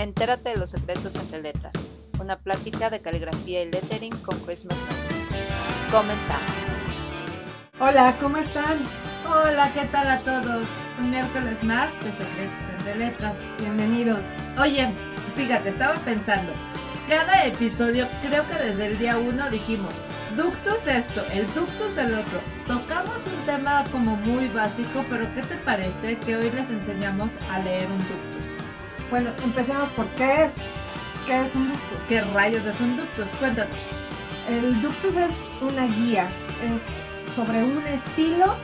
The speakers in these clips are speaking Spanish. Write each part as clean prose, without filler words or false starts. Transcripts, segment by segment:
Entérate de los secretos entre letras. Una plática de caligrafía y lettering con Christmas Notes. Comenzamos. Hola, ¿cómo están? Hola, ¿qué tal a todos? Un miércoles más de Secretos entre Letras. Bienvenidos. Oye, fíjate, estaba pensando, cada episodio, creo que desde el día 1 dijimos, ductus esto, el ductus el otro. Tocamos un tema como muy básico, pero ¿qué te parece que hoy les enseñamos a leer un ductus? Bueno, empecemos por ¿qué es? ¿Qué es un ductus? ¿Qué rayos es un ductus? Cuéntanos. El ductus es una guía, es sobre un estilo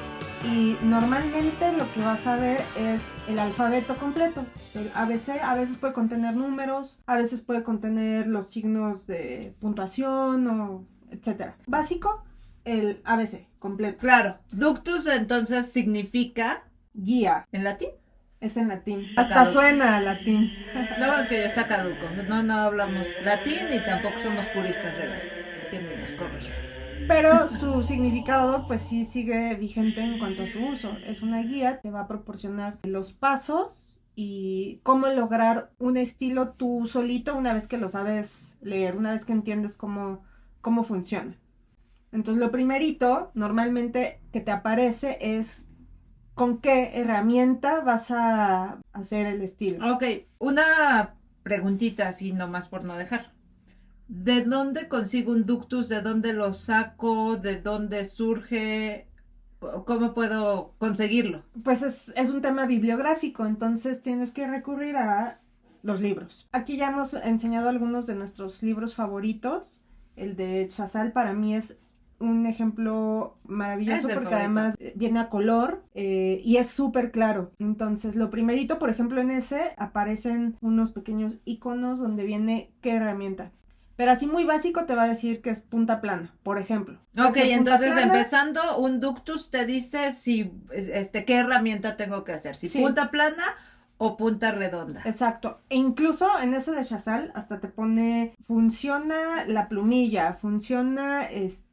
y normalmente lo que vas a ver es el alfabeto completo. El ABC a veces puede contener números, a veces puede contener los signos de puntuación o etcétera. Básico, el ABC completo. Claro, ductus entonces significa Guía, en latín. es en latín. Está Hasta caduco. suena a latín. No, es que ya está caduco. No hablamos latín y tampoco somos puristas de latín. Así que ni nos corrijan. Pero su significado pues sí sigue vigente en cuanto a su uso. Es una guía, te va a proporcionar los pasos y cómo lograr un estilo tú solito una vez que lo sabes leer, una vez que entiendes cómo funciona. Entonces lo primerito normalmente que te aparece es con qué herramienta vas a hacer el estilo. Ok, una preguntita así nomás por no dejar. ¿De dónde consigo un ductus? ¿De dónde lo saco? ¿De dónde surge? ¿Cómo puedo conseguirlo? Pues es un tema bibliográfico, entonces tienes que recurrir a los libros. Aquí ya hemos enseñado algunos de nuestros libros favoritos. El de Chazal para mí es un ejemplo maravilloso Es el porque favorito. además viene a color y es súper claro. Entonces lo primerito, por ejemplo en ese aparecen unos pequeños iconos donde viene qué herramienta. Pero así muy básico te va a decir que es punta plana, por ejemplo. Ok, Puede ser punta entonces plana. empezando, un ductus te dice si, qué herramienta tengo que hacer. Si Sí. punta plana o punta redonda. Exacto, e incluso en ese de Chazal hasta te pone, funciona la plumilla, funciona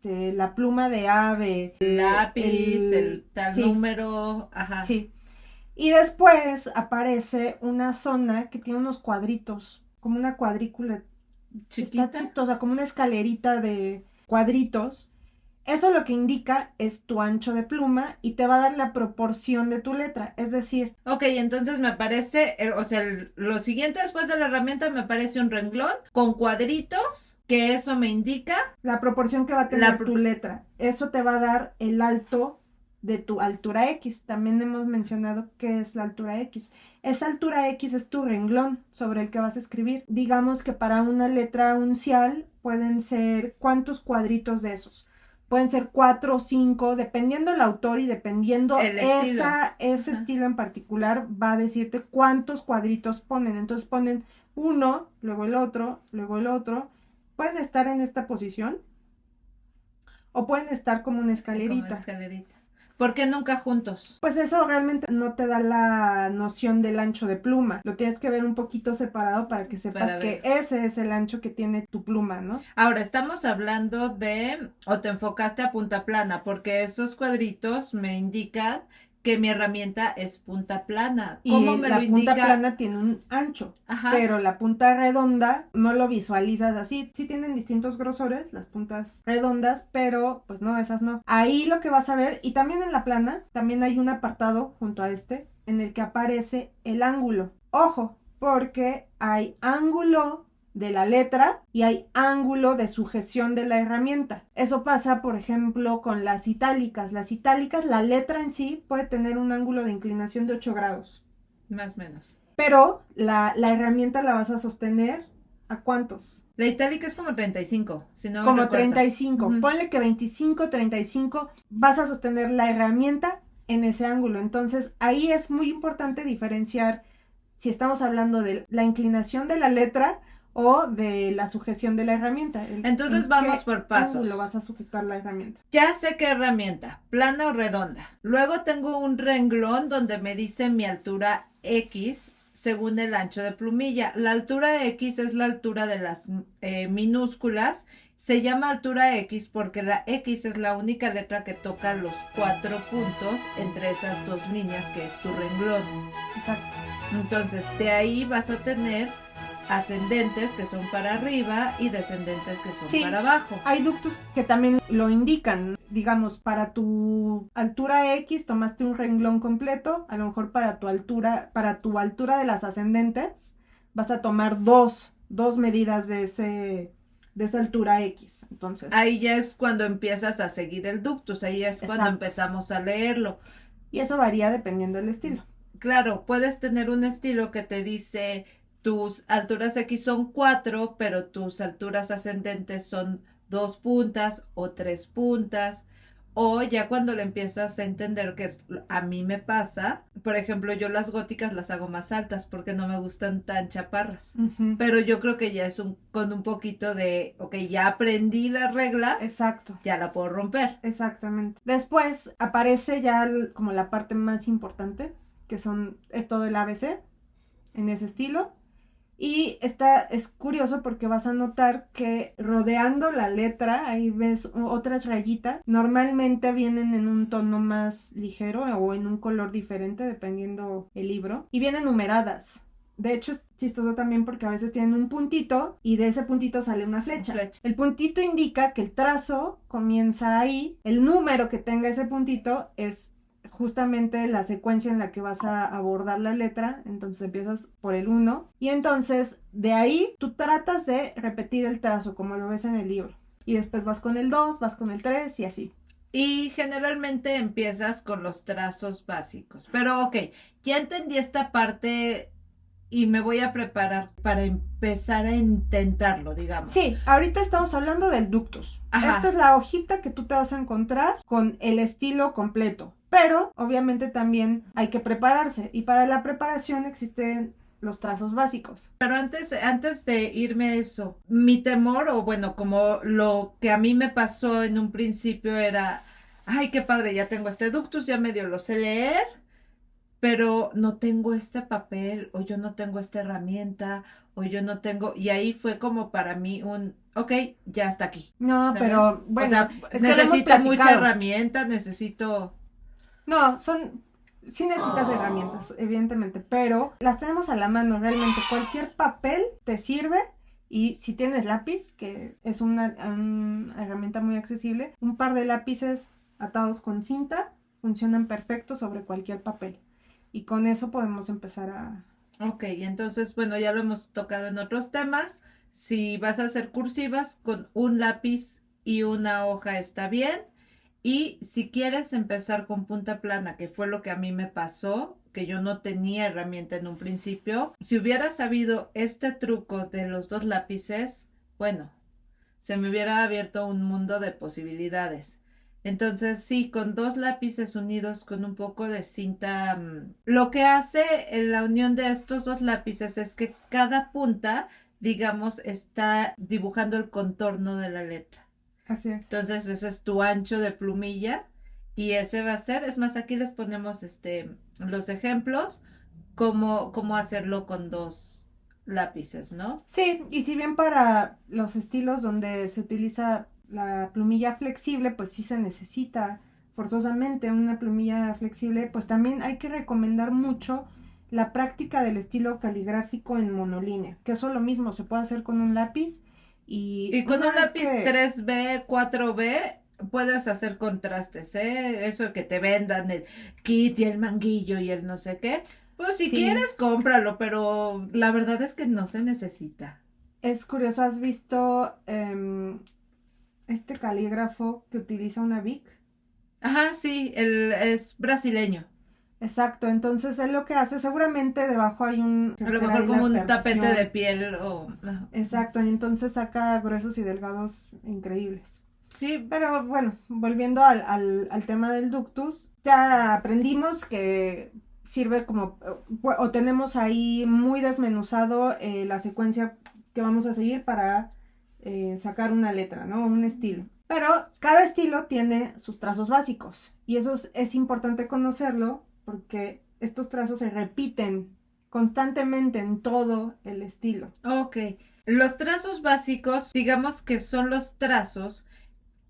la pluma de ave, Lápiz, el tal sí, número, ajá. sí. Y después aparece una zona que tiene unos cuadritos, como una cuadrícula, Chiquita. está chistosa, como una escalerita de cuadritos. Eso lo que indica es tu ancho de pluma y te va a dar la proporción de tu letra, es decir, Ok, entonces me aparece, lo siguiente después de la herramienta me aparece un renglón con cuadritos, que eso me indica. la proporción que va a tener tu letra. Eso te va a dar el alto de tu altura X. También hemos mencionado qué es la altura X. Esa altura X es tu renglón sobre el que vas a escribir. Digamos que para una letra uncial pueden ser ¿cuántos cuadritos de esos? Pueden ser 4 o 5, dependiendo el autor y dependiendo El estilo. ese Ajá. estilo en particular, va a decirte cuántos cuadritos ponen. Entonces ponen uno, luego el otro, luego el otro. Pueden estar en esta posición o pueden estar como una escalerita. Como escalerita. ¿Por qué nunca juntos? Pues eso realmente no te da la noción del ancho de pluma. Lo tienes que ver un poquito separado para que sepas Para que ver. ese es el ancho que tiene tu pluma, ¿no? Ahora, estamos hablando de, o te enfocaste a punta plana, porque esos cuadritos me indican que mi herramienta es punta plana. ¿Cómo Y me la lo punta indica? plana tiene un ancho, Ajá. pero la punta redonda no lo visualizas así. Sí tienen distintos grosores, las puntas redondas, pero pues no, esas no. Ahí lo que vas a ver, y también en la plana, también hay un apartado junto a este, en el que aparece el ángulo. Ojo, porque hay ángulo de la letra y hay ángulo de sujeción de la herramienta. Eso pasa, por ejemplo, con las itálicas. Las itálicas, la letra en sí puede tener un ángulo de inclinación de 8 grados. Más o menos. Pero la herramienta la vas a sostener ¿a cuántos? La itálica es como 35, si no Como recuerdo. 35. Ujú. Ponle que 25, 35 vas a sostener la herramienta en ese ángulo. Entonces ahí es muy importante diferenciar si estamos hablando de la inclinación de la letra o de la sujeción de la herramienta. Entonces ¿en vamos qué por pasos. ángulo vas a sujetar la herramienta? Ya sé qué herramienta, plana o redonda. Luego tengo un renglón donde me dice mi altura X según el ancho de plumilla. La altura X es la altura de las minúsculas. Se llama altura X porque la X es la única letra que toca los 4 puntos entre esas dos líneas que es tu renglón. Exacto. Entonces de ahí vas a tener ascendentes que son para arriba y descendentes que son Sí. para abajo. Hay ductos que también lo indican. Digamos, para tu altura X tomaste un renglón completo. A lo mejor para tu altura de las ascendentes vas a tomar dos medidas de esa altura X. Entonces, Ahí ya es cuando empiezas a seguir el ductus, ahí es cuando Exacto. empezamos a leerlo. y eso varía dependiendo del estilo. Claro, puedes tener un estilo que te dice tus alturas X son 4, pero tus alturas ascendentes son 2 puntas o 3 puntas. O ya cuando le empiezas a entender que a mí me pasa, por ejemplo, yo las góticas las hago más altas porque no me gustan tan chaparras. Ujú. Pero yo creo que ya es con un poquito de, ok, ya aprendí la regla, Exacto. ya la puedo romper. Exactamente. Después aparece ya como la parte más importante, que es todo el ABC en ese estilo. Y es curioso porque vas a notar que rodeando la letra, ahí ves otras rayitas, normalmente vienen en un tono más ligero o en un color diferente dependiendo el libro, y vienen numeradas. De hecho es chistoso también porque a veces tienen un puntito y de ese puntito sale una flecha. El puntito indica que el trazo comienza ahí, el número que tenga ese puntito es justamente la secuencia en la que vas a abordar la letra. Entonces empiezas por el 1 y entonces de ahí tú tratas de repetir el trazo como lo ves en el libro y después vas con el 2, vas con el 3 y así. Y generalmente empiezas con los trazos básicos. Pero ok, ya entendí esta parte y me voy a preparar para empezar a intentarlo, digamos. Sí, ahorita estamos hablando del ductus. Ajá. Esta es la hojita que tú te vas a encontrar con el estilo completo. Pero obviamente también hay que prepararse y para la preparación existen los trazos básicos. Pero antes de irme a eso, mi temor, o bueno, como lo que a mí me pasó en un principio era, ay, qué padre, ya tengo este ductus, ya medio lo sé leer, pero no tengo este papel, o yo no tengo esta herramienta, o yo no tengo, y ahí fue como para mí ok, ya está aquí. No, ¿sabes? pero bueno, o sea, es que lo hemos necesito mucha platicado. herramienta, necesito... No, sí necesitas herramientas, evidentemente, pero las tenemos a la mano realmente. Cualquier papel te sirve y si tienes lápiz, que es una herramienta muy accesible, un par de lápices atados con cinta funcionan perfecto sobre cualquier papel. Y con eso podemos empezar a... Ok, entonces, bueno, ya lo hemos tocado en otros temas. Si vas a hacer cursivas, con un lápiz y una hoja está bien. Y si quieres empezar con punta plana, que fue lo que a mí me pasó, que yo no tenía herramienta en un principio, si hubiera sabido este truco de los 2 lápices, bueno, se me hubiera abierto un mundo de posibilidades. Entonces, sí, con 2 lápices unidos con un poco de cinta, lo que hace la unión de estos 2 lápices es que cada punta, digamos, está dibujando el contorno de la letra. Así es. Entonces ese es tu ancho de plumilla y ese va a ser, es más, aquí les ponemos los ejemplos, cómo hacerlo con 2 lápices, ¿no? Sí, y si bien para los estilos donde se utiliza la plumilla flexible, pues sí se necesita forzosamente una plumilla flexible, pues también hay que recomendar mucho la práctica del estilo caligráfico en monolínea, que eso lo mismo se puede hacer con un lápiz y con una un vez lápiz que- 3B, 4B, puedes hacer contrastes, ¿eh? Eso que te vendan el kit y el manguillo y el no sé qué. Pues si Sí. quieres, cómpralo, pero la verdad es que no se necesita. Es curioso, ¿has visto este calígrafo que utiliza una Bic? Ajá, sí, es brasileño. Exacto, entonces él lo que hace, seguramente debajo hay A lo mejor como un tapete de piel o... Exacto, y entonces saca gruesos y delgados increíbles. Sí, Pero bueno, volviendo al tema del ductus, ya aprendimos que sirve como, o tenemos ahí muy desmenuzado la secuencia que vamos a seguir para sacar una letra, ¿no? Un estilo. Pero cada estilo tiene sus trazos básicos y eso es importante conocerlo porque estos trazos se repiten constantemente en todo el estilo. ok. Los trazos básicos, digamos que son los trazos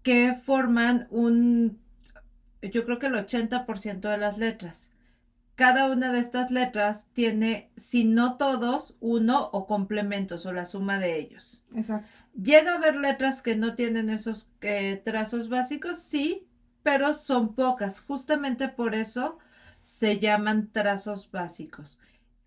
que forman yo creo que el 80% de las letras. cada una de estas letras tiene, si no todos, uno o complementos o la suma de ellos. Exacto. Llega a haber letras que no tienen esos trazos básicos, sí, pero son pocas. Justamente por eso se llaman trazos básicos.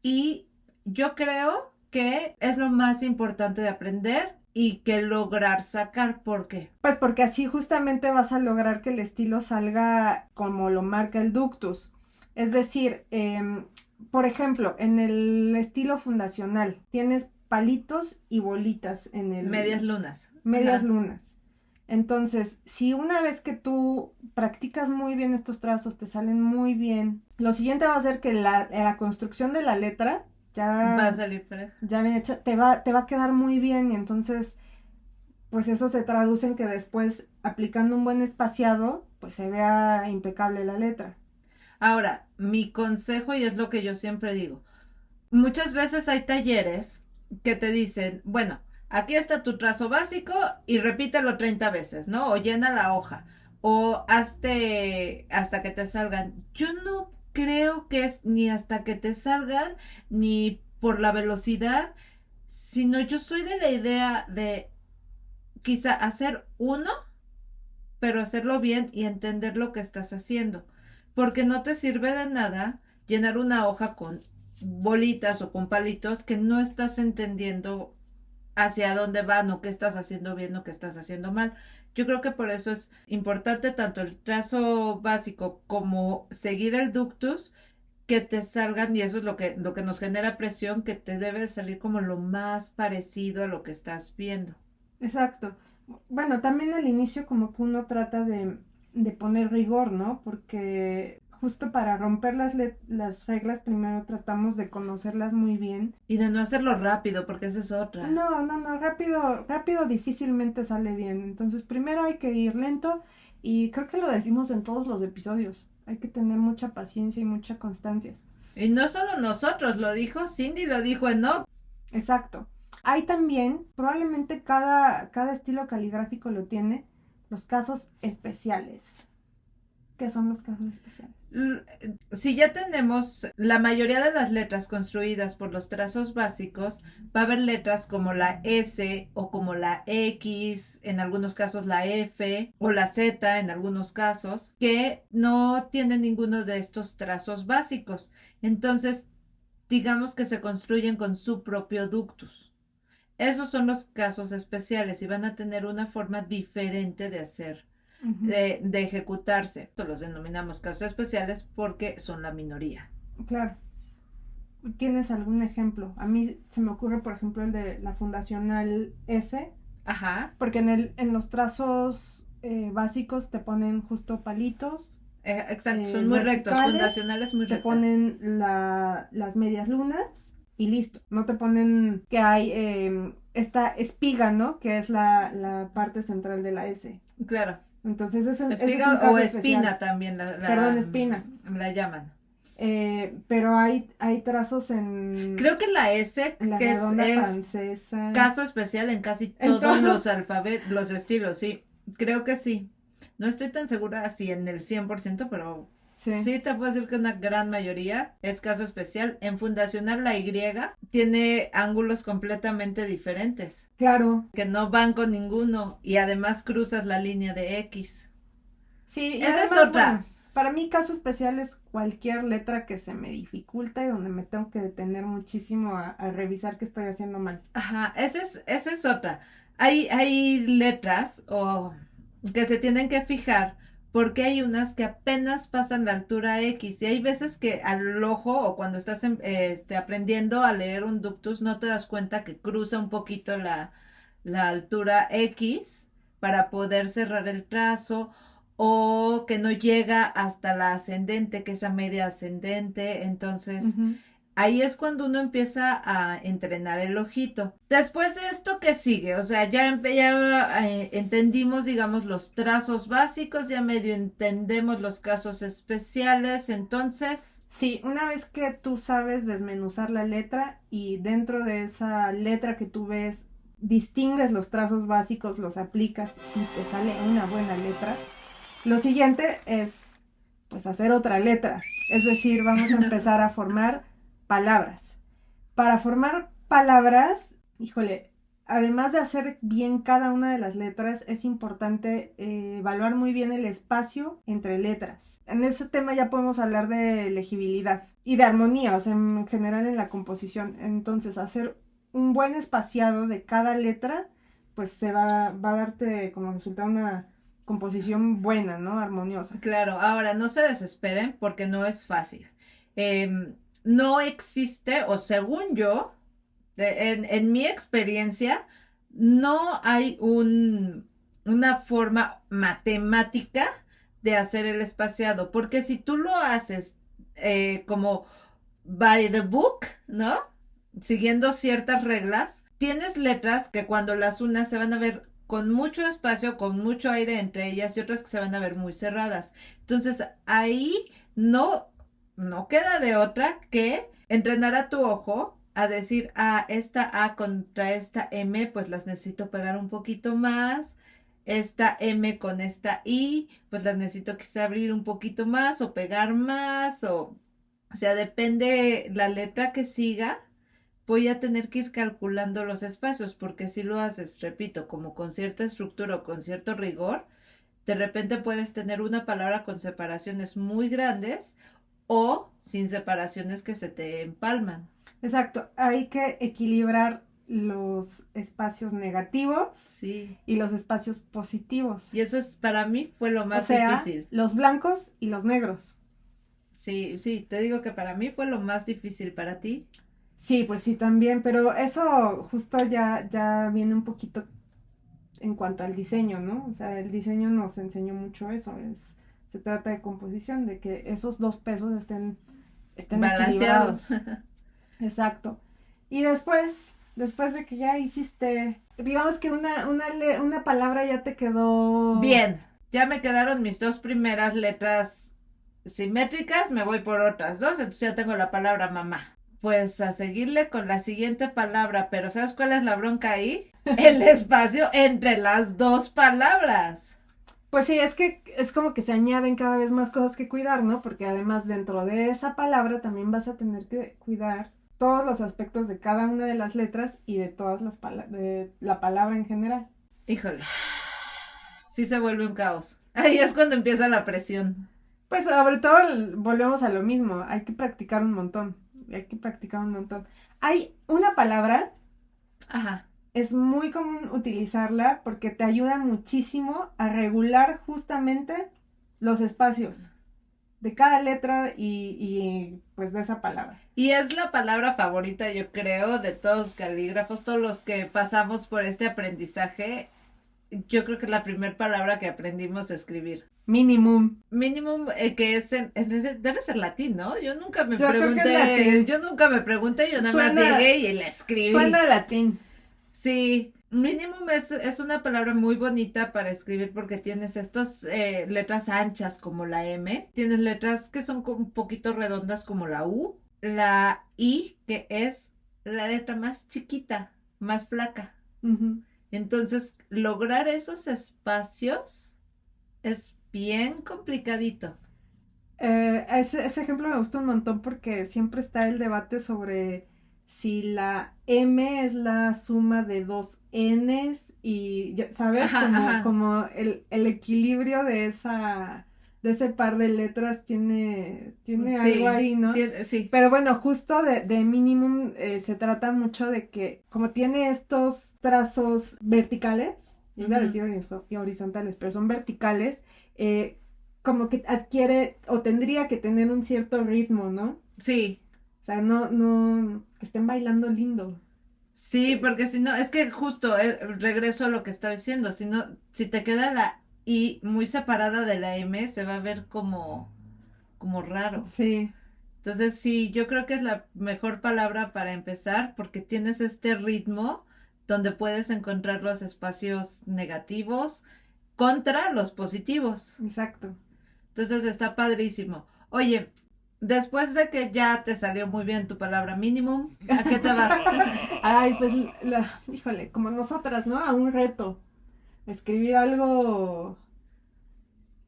Y yo creo que es lo más importante de aprender y que lograr sacar. ¿Por qué? Pues porque así justamente vas a lograr que el estilo salga como lo marca el ductus. Es decir, por ejemplo, en el estilo fundacional tienes palitos y bolitas en el... Medias lunas. Medias Ajá. lunas. Entonces, si una vez que tú practicas muy bien estos trazos, te salen muy bien, lo siguiente va a ser que la construcción de la letra Va a salir pareja. ya bien hecha, te va a quedar muy bien y entonces, pues eso se traduce en que después, aplicando un buen espaciado, pues se vea impecable la letra. Ahora, mi consejo, y es lo que yo siempre digo, muchas veces hay talleres que te dicen, bueno, aquí está tu trazo básico y repítelo 30 veces, ¿no? O llena la hoja, o hazte hasta que te salgan. Yo no creo que es ni hasta que te salgan, ni por la velocidad, sino yo soy de la idea de quizá hacer uno, pero hacerlo bien y entender lo que estás haciendo. Porque no te sirve de nada llenar una hoja con bolitas o con palitos que no estás entendiendo hacia dónde van o qué estás haciendo bien o qué estás haciendo mal. Yo creo que por eso es importante tanto el trazo básico como seguir el ductus, que te salgan, y eso es lo que nos genera presión, que te debe salir como lo más parecido a lo que estás viendo. Exacto. Bueno, también al inicio como que uno trata de poner rigor, ¿no? Porque justo para romper las reglas primero tratamos de conocerlas muy bien. Y de no hacerlo rápido, porque esa es otra. No, rápido difícilmente sale bien. Entonces primero hay que ir lento y creo que lo decimos en todos los episodios. Hay que tener mucha paciencia y mucha constancia. Y no solo nosotros, lo dijo Cindy, lo dijo Enoch. Exacto. Hay también, probablemente cada estilo caligráfico lo tiene, los casos especiales. ¿Qué son los casos especiales? Si ya tenemos la mayoría de las letras construidas por los trazos básicos, va a haber letras como la S o como la X, en algunos casos la F o la Z en algunos casos, que no tienen ninguno de estos trazos básicos. Entonces, digamos que se construyen con su propio ductus. Esos son los casos especiales y van a tener una forma diferente de hacer, de ejecutarse. Los denominamos casos especiales porque son la minoría. Claro. ¿Tienes algún ejemplo? A mí se me ocurre, por ejemplo, el de la fundacional S. Ajá. Porque en los trazos básicos te ponen justo palitos. Exacto, son muy rectos, fundacionales muy rectos. Te ponen las medias lunas y listo. No te ponen que hay esta espiga, ¿no? Que es la parte central de la S. Claro. Entonces espiga ese es un caso o especial. espina también. Perdón, espina. La llaman. Pero hay trazos en... Creo que la S la que redonda es francesa. caso especial en casi todos los alfabetos, los estilos, sí. Creo que sí. No estoy tan segura si en el 100%, pero sí te puedo decir que una gran mayoría es caso especial. En fundacional la Y tiene ángulos completamente diferentes. Claro. Que no van con ninguno y además cruzas la línea de X. Sí, esa además, es otra. Bueno, para mí caso especial es cualquier letra que se me dificulta y donde me tengo que detener muchísimo a revisar qué estoy haciendo mal. Ajá, esa es otra. Hay letras que se tienen que fijar porque hay unas que apenas pasan la altura X y hay veces que al ojo o cuando estás aprendiendo a leer un ductus no te das cuenta que cruza un poquito la altura X para poder cerrar el trazo o que no llega hasta la ascendente, que es a media ascendente. Entonces ahí es cuando uno empieza a entrenar el ojito. Después de esto, ¿qué sigue? O sea, ya entendimos, digamos, los trazos básicos, ya medio entendemos los casos especiales, entonces... Sí, una vez que tú sabes desmenuzar la letra y dentro de esa letra que tú ves, distingues los trazos básicos, los aplicas y te sale una buena letra, lo siguiente es pues hacer otra letra. Es decir, vamos a empezar a formar palabras. Para formar palabras, híjole, además de hacer bien cada una de las letras, es importante evaluar muy bien el espacio entre letras. En ese tema ya podemos hablar de legibilidad y de armonía, o sea, en general en la composición. Entonces, hacer un buen espaciado de cada letra, pues se va a darte como resultado una composición buena, ¿no? Armoniosa. Claro, ahora no se desesperen porque no es fácil. No existe, o según yo, en mi experiencia, no hay una forma matemática de hacer el espaciado, porque si tú lo haces como by the book, ¿no? Siguiendo ciertas reglas, tienes letras que cuando las unas se van a ver con mucho espacio, con mucho aire entre ellas y otras que se van a ver muy cerradas. Entonces ahí no queda de otra que entrenar a tu ojo a decir, esta A contra esta M, pues las necesito pegar un poquito más. Esta M con esta I, pues las necesito quizá abrir un poquito más o pegar más o sea, depende la letra que siga, voy a tener que ir calculando los espacios, porque si lo haces, repito, como con cierta estructura o con cierto rigor, de repente puedes tener una palabra con separaciones muy grandes o sin separaciones que se te empalman. Exacto, hay que equilibrar los espacios negativos Sí. y los espacios positivos. Y eso es, para mí, fue lo más O sea, difícil. los blancos y los negros. Sí, sí, te digo que para mí fue lo más difícil. ¿Para ti? Sí, pues sí, también, pero eso justo ya viene un poquito en cuanto al diseño, ¿no? O sea, el diseño nos enseñó mucho eso, se trata de composición, de que esos dos pesos estén Balanceados. equilibrados. Exacto. Y después de que ya hiciste, digamos que una palabra ya te quedó... Bien, ya me quedaron mis dos primeras letras simétricas, me voy por otras dos, entonces ya tengo la palabra mamá. Pues a seguirle con la siguiente palabra, pero ¿sabes cuál es la bronca ahí? El espacio entre las dos palabras. Pues sí, es que es como que se añaden cada vez más cosas que cuidar, ¿no? Porque además dentro de esa palabra también vas a tener que cuidar todos los aspectos de cada una de las letras y de todas de la palabra en general. Híjole, sí se vuelve un caos. Ahí es cuando empieza la presión. Pues sobre todo volvemos a lo mismo, hay que practicar un montón, Hay una palabra, Ajá. es muy común utilizarla porque te ayuda muchísimo a regular justamente los espacios de cada letra y pues de esa palabra. Y es la palabra favorita, yo creo, de todos los calígrafos, todos los que pasamos por este aprendizaje. Yo creo que es la primera palabra que aprendimos a escribir. Minimum. Minimum, que es debe ser latín, ¿no? Yo nunca me Yo creo que es pregunté, latín. yo nada más Suena- llegué y la escribí. Suena a latín. Sí, minimum es una palabra muy bonita para escribir porque tienes estas letras anchas como la M, tienes letras que son un poquito redondas como la U, la I, que es la letra más chiquita, más flaca. Ujú. Entonces, lograr esos espacios es bien complicadito. Ese ejemplo me gusta un montón porque siempre está el debate sobre si la M es la suma de dos Ns y, ¿sabes? Ajá. Como el equilibrio de ese par de letras tiene Sí, algo ahí, ¿no? sí. Pero bueno, justo de minimum se trata mucho de que como tiene estos trazos verticales, iba a decir horizontales, pero son verticales, como que adquiere o tendría que tener un cierto ritmo, ¿no? Sí. O sea, no, que estén bailando lindo. Sí, porque si no, es que justo regreso a lo que estaba diciendo, si te queda la I muy separada de la M, se va a ver como raro. Sí. Entonces, sí, yo creo que es la mejor palabra para empezar porque tienes este ritmo donde puedes encontrar los espacios negativos contra los positivos. Exacto. Entonces está padrísimo. Oye, después de que ya te salió muy bien tu palabra minimum, ¿a qué te vas? Ay, pues, híjole, como nosotras, ¿no? A un reto. Escribir algo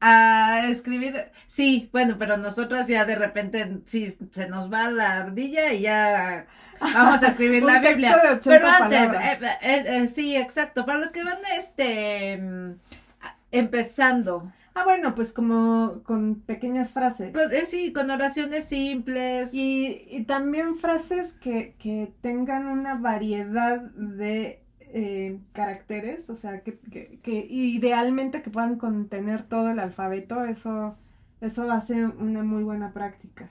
a escribir, sí, bueno, pero nosotras ya de repente sí se nos va la ardilla y ya vamos a escribir la Un texto Biblia. de 80 Pero antes, palabras. sí, exacto, para los que van empezando, Bueno, pues como con pequeñas frases. sí, con oraciones simples. Y también frases que tengan una variedad de caracteres, o sea, que idealmente que puedan contener todo el alfabeto, eso hace una muy buena práctica.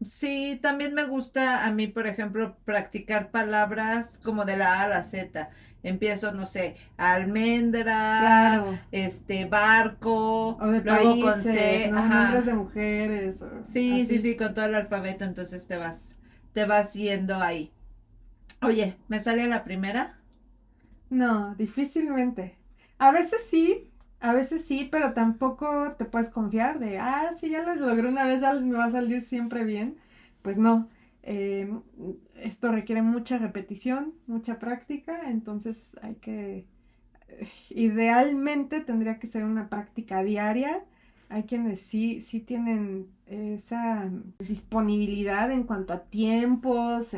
Sí, también me gusta a mí, por ejemplo, practicar palabras como de la A a la Z. Empiezo, no sé, almendra, Claro. Barco, O de luego con países, C, ¿no? Nombres de mujeres. Sí, así. sí, con todo el alfabeto, entonces te vas yendo ahí. Oye, ¿me sale la primera? No, difícilmente. A veces sí, pero tampoco te puedes confiar de, sí, ya lo logré una vez, ya me va a salir siempre bien. Pues no, eh, esto requiere mucha repetición, mucha práctica, entonces idealmente tendría que ser una práctica diaria. Hay quienes sí tienen esa disponibilidad en cuanto a tiempos,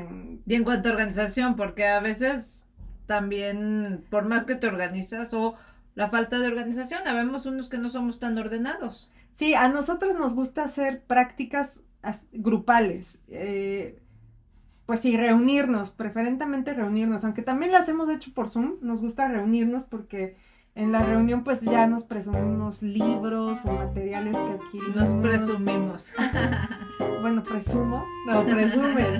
Y en cuanto a organización, porque a veces también, por más que te organizas o la falta de organización, habemos unos que no somos tan ordenados. Sí, a nosotros nos gusta hacer prácticas grupales, pues sí, reunirnos, preferentemente reunirnos, aunque también las hemos hecho por Zoom, nos gusta reunirnos porque en la reunión pues ya nos presumimos libros o materiales que adquirimos. Nos presumimos. Bueno, presumo, no, presumes.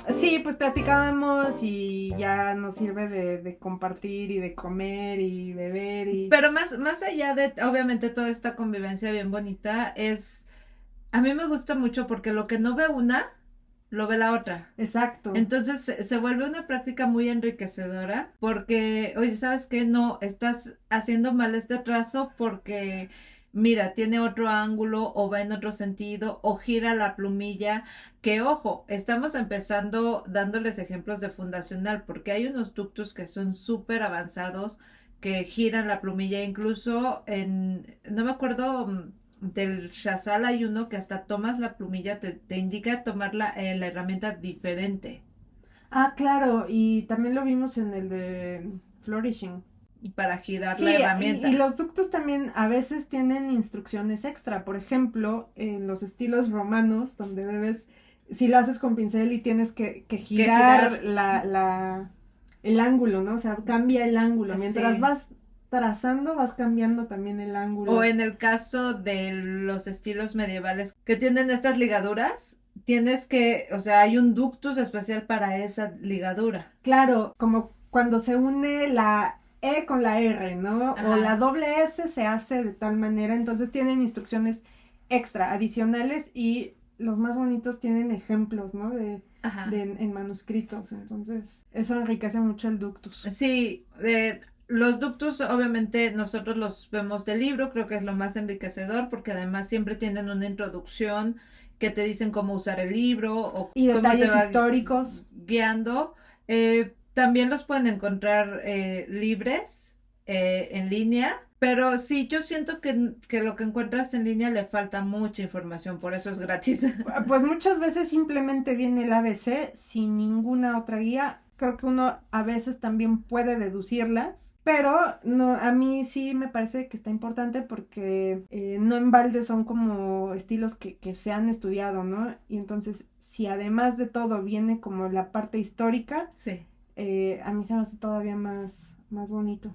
Sí, pues platicábamos y ya nos sirve de compartir y de comer y beber y... Pero más allá de, obviamente, toda esta convivencia bien bonita, a mí me gusta mucho porque lo que no ve una, lo ve la otra. Exacto. Entonces se vuelve una práctica muy enriquecedora porque, oye, ¿sabes qué? No, estás haciendo mal este trazo porque, mira, tiene otro ángulo o va en otro sentido o gira la plumilla. Que ojo, estamos empezando dándoles ejemplos de fundacional porque hay unos ductos que son súper avanzados que giran la plumilla, incluso no me acuerdo, del Shazal hay uno que hasta tomas la plumilla, te indica tomar la herramienta diferente. Claro, y también lo vimos en el de Flourishing. Y para girar Sí, la herramienta. y los ductos también a veces tienen instrucciones extra. Por ejemplo, en los estilos romanos, donde si lo haces con pincel y tienes que girar el ángulo, ¿no? O sea, cambia el ángulo. Mientras Sí. vas trazando, vas cambiando también el ángulo. O en el caso de los estilos medievales que tienen estas ligaduras, tienes que, o sea, hay un ductus especial para esa ligadura. Claro, como cuando se une la E con la R, ¿no? Ajá. O la doble S se hace de tal manera, entonces tienen instrucciones extra, adicionales, y los más bonitos tienen ejemplos, ¿no? Ajá. En manuscritos, entonces eso enriquece mucho el ductus. Sí, los ductus obviamente nosotros los vemos del libro, creo que es lo más enriquecedor porque además siempre tienen una introducción que te dicen cómo usar el libro o Y cómo detalles te va históricos. guiando. También los pueden encontrar libres en línea, pero sí, yo siento que lo que encuentras en línea le falta mucha información, por eso es gratis. Pues muchas veces simplemente viene el ABC sin ninguna otra guía. Creo que uno a veces también puede deducirlas, pero no, a mí sí me parece que está importante porque no en balde son como estilos que se han estudiado, ¿no? Y entonces, si además de todo viene como la parte histórica, Sí. A mí se me hace todavía más bonito.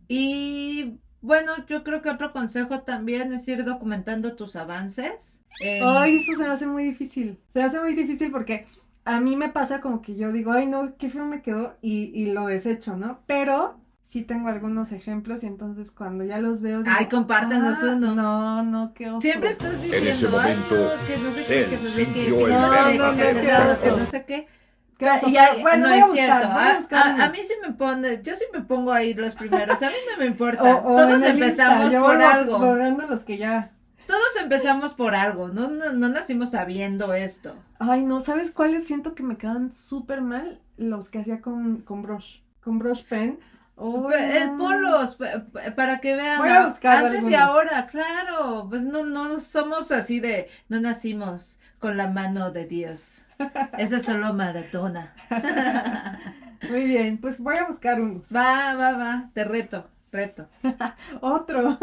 Y bueno, yo creo que otro consejo también es ir documentando tus avances. Ay, eso se me hace muy difícil. Se me hace muy difícil porque a mí me pasa como que yo digo, ay no, qué feo me quedó y lo desecho, ¿no? Pero sí tengo algunos ejemplos y entonces cuando ya los veo digo, Ay, compártenos uno. No, qué oso. Siempre estás diciendo, En ese momento, no, que no sé Cell qué, que no sé qué, sintió que el no sé qué, verbo. que No, se qué dado, que oso. no sé qué. Qué oso. Y ya, Bueno, no voy es a buscar, cierto. voy a buscar uno. A mí sí me pone, yo sí me pongo ahí los primeros, a mí no me importa. O Todos en el empezamos Insta, yo por voy algo. borrando los que ya. Todos empezamos por algo, no nacimos sabiendo esto. Ay, no, ¿sabes cuáles siento que me quedan súper mal? Los que hacía con brush pen. Oh, Polos, para que vean, Voy a buscar antes y algunos. ahora, claro, pues no somos así de, no nacimos con la mano de Dios. Esa es solo Maratona. Muy bien, pues voy a buscar unos. Va, te reto. Otro.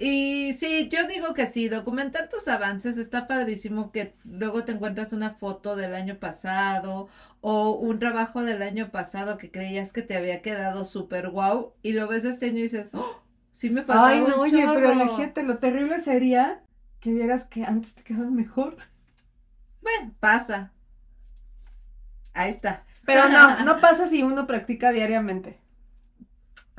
Y sí, yo digo que sí, documentar tus avances está padrísimo, que luego te encuentras una foto del año pasado o un trabajo del año pasado que creías que te había quedado súper guau y lo ves este año y dices, ¡oh! Sí me faltaba Ay, un no, oye, pero chorro. imagínate, lo terrible sería que vieras que antes te quedaban mejor. Bueno, pasa. Ahí está. Pero no pasa si uno practica diariamente.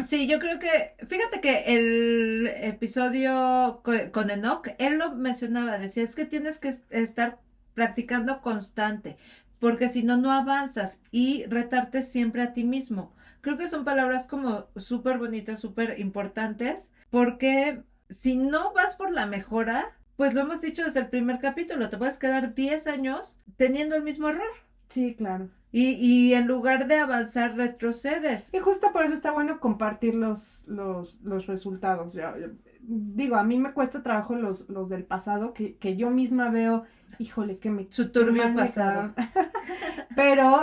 Sí, yo creo que, fíjate que el episodio con Enoch, él lo mencionaba, decía, es que tienes que estar practicando constante, porque si no, no avanzas y retarte siempre a ti mismo. Creo que son palabras como súper bonitas, súper importantes, porque si no vas por la mejora, pues lo hemos dicho desde el primer capítulo, te puedes quedar 10 años teniendo el mismo error. Sí, claro. Y en lugar de avanzar, retrocedes. Y justo por eso está bueno compartir los resultados. Digo, a mí me cuesta trabajo los del pasado, que yo misma veo, híjole, que me... Su qué turbio mal me pasado. quedaron. Pero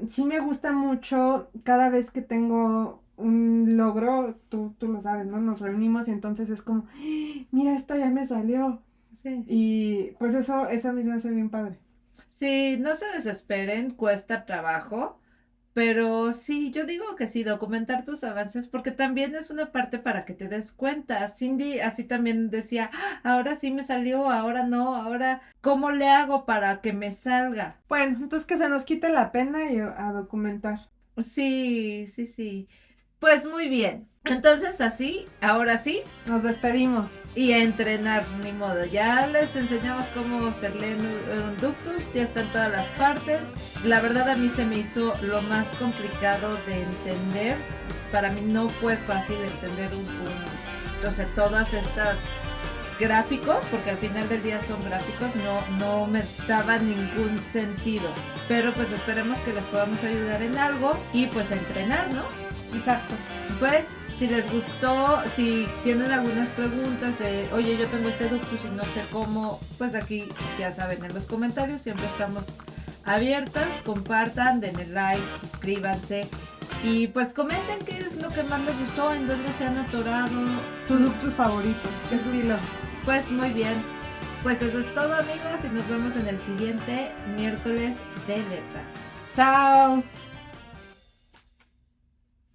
sí me gusta mucho cada vez que tengo un logro, tú lo sabes, ¿no? Nos reunimos y entonces es como, ¡ah! Mira, esto ya me salió. Sí. Y pues eso a mí se me hace bien padre. Sí, no se desesperen, cuesta trabajo, pero sí, yo digo que sí, documentar tus avances, porque también es una parte para que te des cuenta. Cindy así también decía, "Ah, ahora sí me salió, ahora no, ahora, ¿cómo le hago para que me salga?" Bueno, entonces que se nos quite la pena y a documentar. Sí. Pues muy bien. Entonces así, ahora sí, Nos despedimos. y a entrenar, ni modo. Ya les enseñamos cómo se leen un ductus, ya está en todas las partes. La verdad a mí se me hizo lo más complicado de entender. Para mí no fue fácil entender todas estas gráficos, porque al final del día son gráficos, no me daba ningún sentido. Pero pues esperemos que les podamos ayudar en algo y pues a entrenar, ¿no? Exacto. Pues si les gustó, si tienen algunas preguntas de, oye, yo tengo este ductus y no sé cómo, pues aquí ya saben, en los comentarios siempre estamos abiertas, compartan, denle like, suscríbanse y pues comenten qué es lo que más les gustó, en dónde se han atorado. Su ductus favorito. Qué estilo. Pues muy bien, pues eso es todo amigos y nos vemos en el siguiente miércoles de letras. Chao.